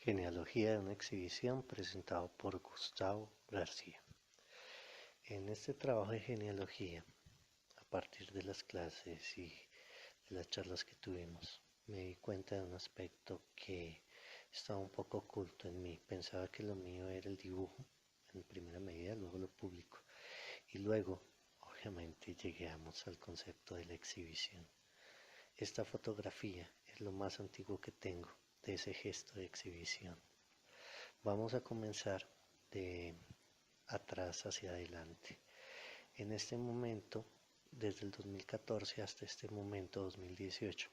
Genealogía de una exhibición presentado por Gustavo García. En este trabajo de genealogía, a partir de las clases y de las charlas que tuvimos, me di cuenta de un aspecto que estaba un poco oculto en mí. Pensaba que lo mío era el dibujo, en primera medida, luego lo publico. Y luego, obviamente, llegamos al concepto de la exhibición. Esta fotografía es lo más antiguo que tengo de ese gesto de exhibición. Vamos a comenzar de atrás hacia adelante. En este momento, desde el 2014 hasta este momento, 2018,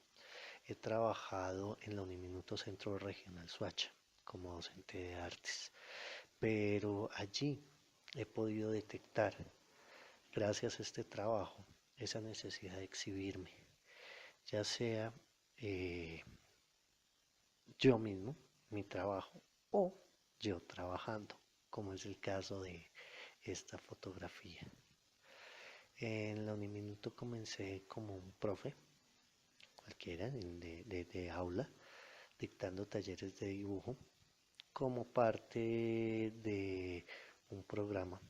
he trabajado en la Uniminuto Centro Regional Suacha como docente de artes, pero allí he podido detectar, gracias a este trabajo, esa necesidad de exhibirme, ya sea eh, yo mismo, mi trabajo, o yo trabajando, como es el caso de esta fotografía. En la Uniminuto comencé como un profe cualquiera de aula, dictando talleres de dibujo como parte de un programa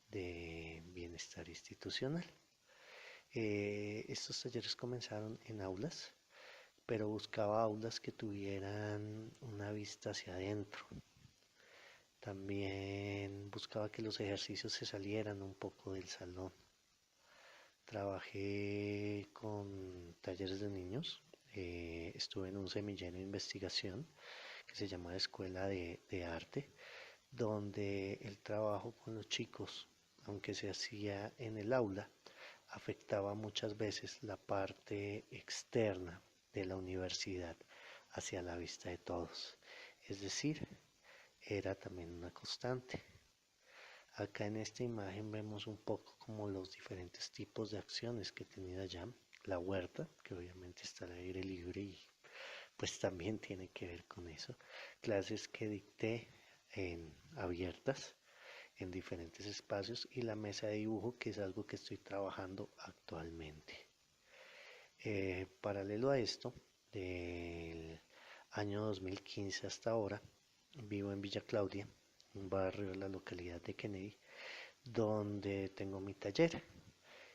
de bienestar institucional. Estos talleres comenzaron en aulas, pero buscaba aulas que tuvieran una vista hacia adentro. También buscaba que los ejercicios se salieran un poco del salón. Trabajé con talleres de niños, estuve en un semillero de investigación que se llama Escuela de Arte, donde el trabajo con los chicos, aunque se hacía en el aula, afectaba muchas veces la parte externa de la universidad hacia la vista de todos. Es decir, era también una constante. Acá en esta imagen vemos un poco como los diferentes tipos de acciones que he tenido allá. La huerta, que obviamente está al aire libre y pues también tiene que ver con eso. Clases que dicté en abiertas en diferentes espacios y la mesa de dibujo, que es algo que estoy trabajando actualmente. Paralelo a esto, del año 2015 hasta ahora, vivo en Villa Claudia, un barrio de la localidad de Kennedy, donde tengo mi taller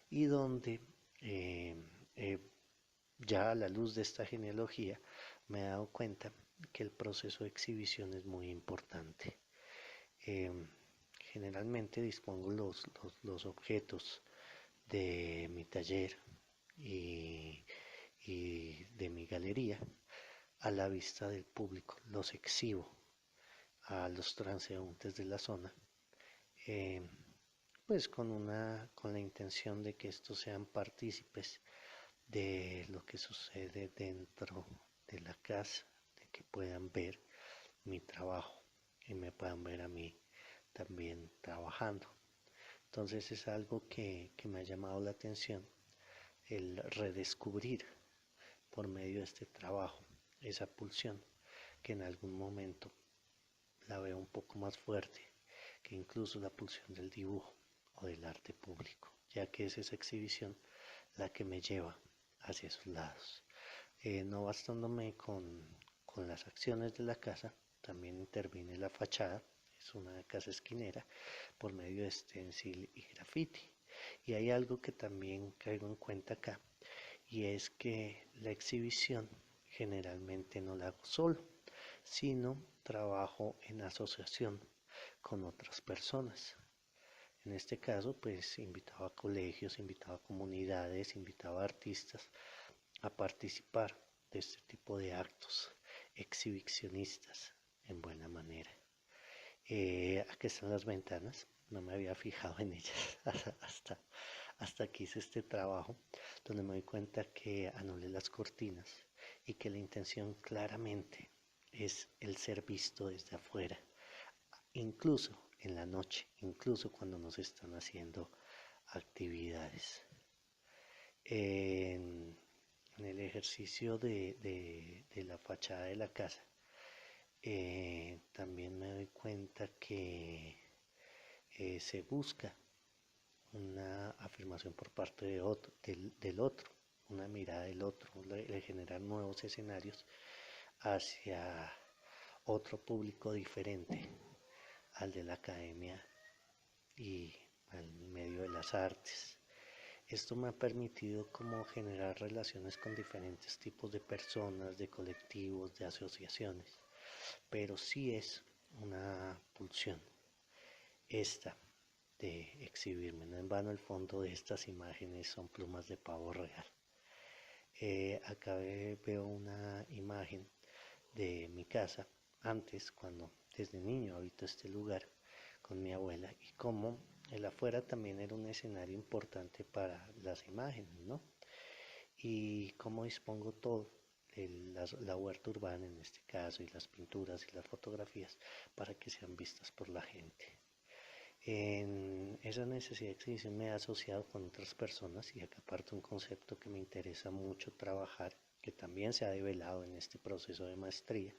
y donde eh, eh, ya a la luz de esta genealogía me he dado cuenta que el proceso de exhibición es muy importante. Eh, Generalmente dispongo los objetos de mi taller y, y de mi galería a la vista del público, los exhibo a los transeúntes de la zona, eh, pues con la intención de que estos sean partícipes de lo que sucede dentro de la casa, de que puedan ver mi trabajo y me puedan ver a mí también trabajando. Entonces es algo que me ha llamado la atención, el redescubrir por medio de este trabajo esa pulsión que en algún momento la veo un poco más fuerte que incluso la pulsión del dibujo o del arte público, ya que es esa exhibición la que me lleva hacia esos lados. No bastándome con las acciones de la casa, también interviene la fachada, es una casa esquinera, por medio de stencil y graffiti. Y hay algo que también caigo en cuenta acá, y es que la exhibición generalmente no la hago solo, sino trabajo en asociación con otras personas. En este caso, pues invitaba a colegios, invitaba a comunidades, invitaba a artistas a participar de este tipo de actos exhibicionistas en buena manera. Aquí están las ventanas, no me había fijado en ellas hasta, hasta que hice este trabajo, donde me doy cuenta que anulé las cortinas y que la intención claramente es el ser visto desde afuera, incluso en la noche, incluso cuando nos están haciendo actividades. En el ejercicio de la fachada de la casa, también me doy cuenta que se busca una afirmación por parte del otro, una mirada del otro, de generar nuevos escenarios hacia otro público diferente al de la academia y al medio de las artes. Esto me ha permitido como generar relaciones con diferentes tipos de personas, de colectivos, de asociaciones, pero sí es una pulsión esta de exhibirme. No en vano el fondo de estas imágenes son plumas de pavo real. Acá veo una imagen de mi casa antes, cuando desde niño habito este lugar con mi abuela, y como el afuera también era un escenario importante para las imágenes, ¿no? Y cómo dispongo todo, la huerta urbana en este caso, y las pinturas y las fotografías para que sean vistas por la gente. En esa necesidad de exhibición me he asociado con otras personas, y acá parte un concepto que me interesa mucho trabajar, que también se ha develado en este proceso de maestría,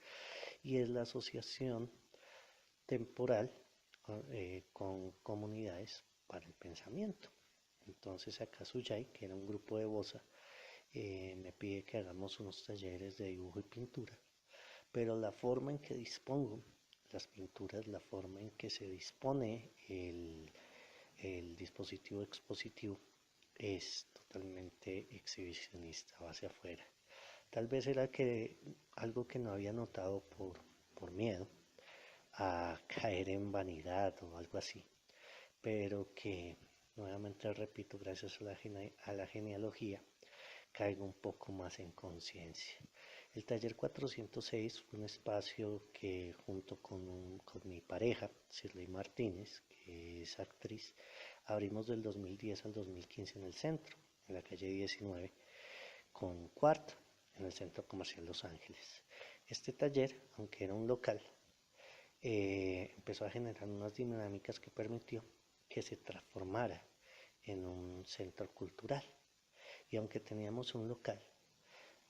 y es la asociación temporal con comunidades para el pensamiento. Entonces acá Suyay, que era un grupo de Bosa, me pide que hagamos unos talleres de dibujo y pintura, pero la forma en que dispongo las pinturas, la forma en que se dispone el dispositivo expositivo es totalmente exhibicionista, va hacia afuera. Tal vez era que algo que no había notado por miedo a caer en vanidad o algo así, pero que nuevamente repito, gracias a la genealogía, caigo un poco más en conciencia. El taller 406 fue un espacio que junto con mi pareja, Shirley Martínez, que es actriz, abrimos del 2010 al 2015 en el centro, en la calle 19, con cuarto, en el Centro Comercial Los Ángeles. Este taller, aunque era un local, empezó a generar unas dinámicas que permitió que se transformara en un centro cultural. Y aunque teníamos un local,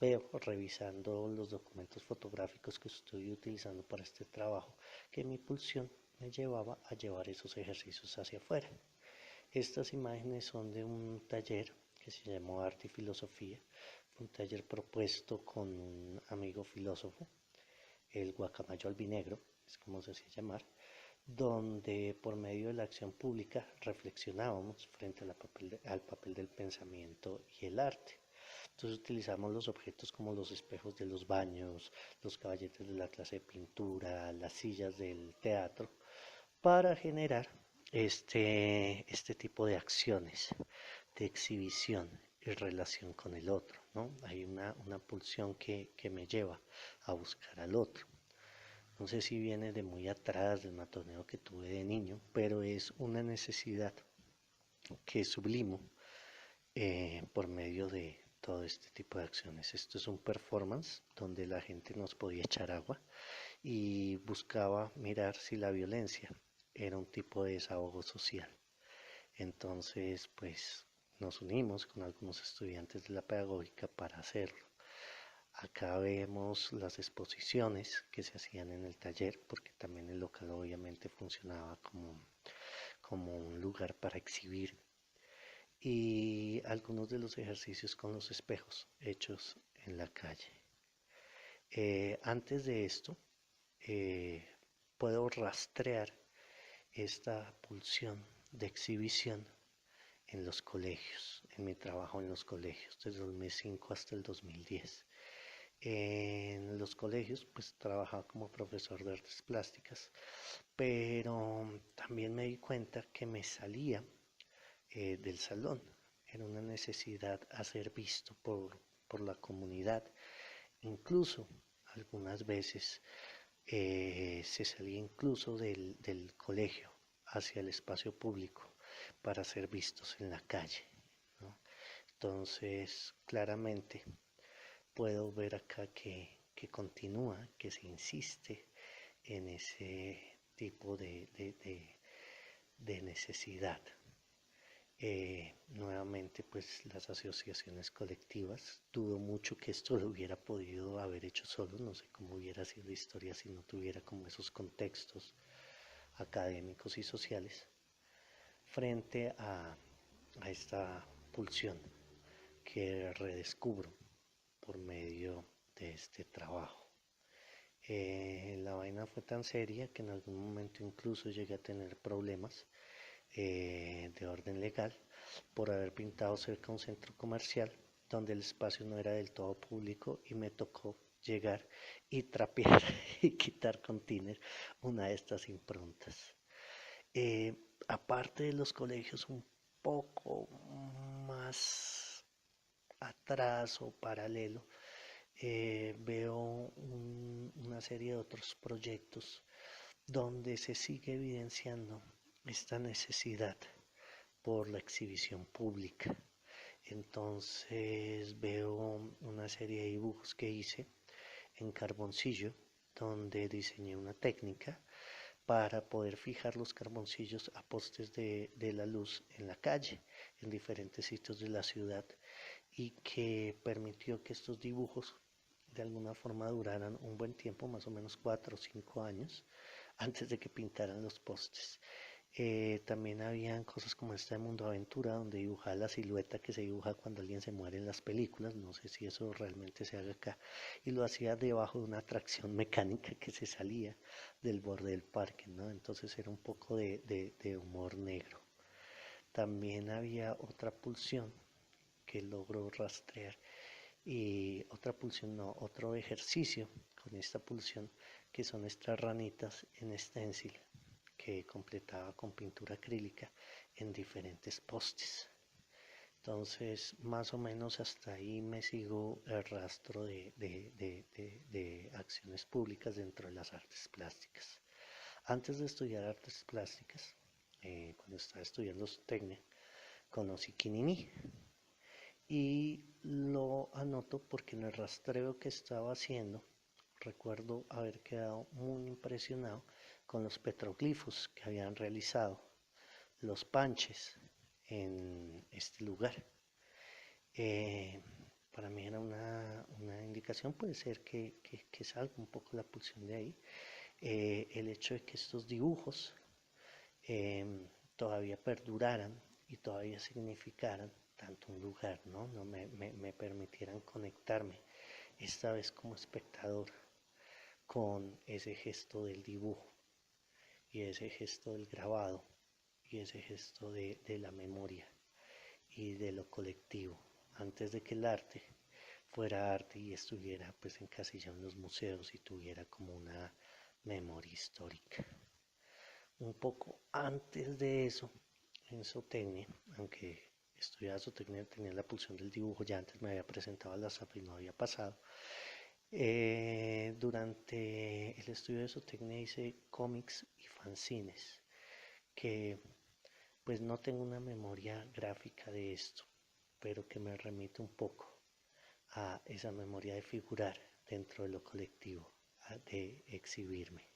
veo, revisando los documentos fotográficos que estoy utilizando para este trabajo, que mi pulsión me llevaba a llevar esos ejercicios hacia afuera. Estas imágenes son de un taller que se llamó Arte y Filosofía, un taller propuesto con un amigo filósofo, el guacamayo albinegro, es como se hacía llamar, donde por medio de la acción pública reflexionábamos frente al papel del pensamiento y el arte. Entonces utilizamos los objetos como los espejos de los baños, los caballetes de la clase de pintura, las sillas del teatro, para generar este tipo de acciones de exhibición y relación con el otro, ¿no? Hay una pulsión que me lleva a buscar al otro. No sé si viene de muy atrás, del matoneo que tuve de niño, pero es una necesidad que sublimo por medio de todo este tipo de acciones. Esto es un performance donde la gente nos podía echar agua y buscaba mirar si la violencia era un tipo de desahogo social. Entonces, pues nos unimos con algunos estudiantes de la pedagógica para hacerlo. Acá vemos las exposiciones que se hacían en el taller, porque también el local obviamente funcionaba como un lugar para exhibir, y algunos de los ejercicios con los espejos hechos en la calle. Antes de esto, eh, puedo rastrear esta pulsión de exhibición en los colegios, en mi trabajo en los colegios, desde el 2005 hasta el 2010. En los colegios, pues trabajaba como profesor de artes plásticas, pero también me di cuenta que me salía del salón. Era una necesidad a ser visto por la comunidad. Incluso algunas veces se salía incluso del colegio hacia el espacio público para ser vistos en la calle, ¿no? Entonces, claramente puedo ver acá que continúa, que se insiste en ese tipo de necesidad. Nuevamente, pues las asociaciones colectivas, dudo mucho que esto lo hubiera podido haber hecho solo, no sé cómo hubiera sido la historia si no tuviera como esos contextos académicos y sociales frente a esta pulsión que redescubro por medio de este trabajo. La vaina fue tan seria que en algún momento incluso llegué a tener problemas de orden legal por haber pintado cerca de un centro comercial donde el espacio no era del todo público y me tocó llegar y trapear y quitar con tiner una de estas improntas. Eh, Aparte de los colegios un poco más atrás o paralelo, veo una serie de otros proyectos donde se sigue evidenciando esta necesidad por la exhibición pública. Entonces veo una serie de dibujos que hice en carboncillo, donde diseñé una técnica para poder fijar los carboncillos a postes de la luz en la calle, en diferentes sitios de la ciudad, y que permitió que estos dibujos de alguna forma duraran un buen tiempo, más o menos 4 o 5 años, antes de que pintaran los postes. También habían cosas como esta de Mundo Aventura, donde dibujaba la silueta que se dibuja cuando alguien se muere en las películas. No sé si eso realmente se haga acá. Y lo hacía debajo de una atracción mecánica que se salía del borde del parque, ¿no? Entonces era un poco de humor negro. También había otra pulsión que logró rastrear y otra pulsión, no, otro ejercicio con esta pulsión que son estas ranitas en stencil que completaba con pintura acrílica en diferentes postes. Entonces, más o menos hasta ahí me sigo el rastro de acciones públicas dentro de las artes plásticas. Antes de estudiar artes plásticas, cuando estaba estudiando zootecnia, conocí Kinini y lo anoto porque en el rastreo que estaba haciendo recuerdo haber quedado muy impresionado con los petroglifos que habían realizado los panches en este lugar. Eh, para mí era una indicación, puede ser que salga un poco la pulsión de ahí, el hecho de que estos dibujos todavía perduraran y todavía significaran tanto un lugar, ¿no? No me permitieran conectarme, esta vez como espectador, con ese gesto del dibujo y ese gesto del grabado y ese gesto de la memoria y de lo colectivo, antes de que el arte fuera arte y estuviera pues encasillado en los museos y tuviera como una memoria histórica. Un poco antes de eso, en zootecnia, aunque estudiaba zootecnia, tenía la pulsión del dibujo, ya antes me había presentado a la SAP y no había pasado. Durante el estudio de zootecnia hice cómics y fanzines, que pues no tengo una memoria gráfica de esto, pero que me remite un poco a esa memoria de figurar dentro de lo colectivo, de exhibirme.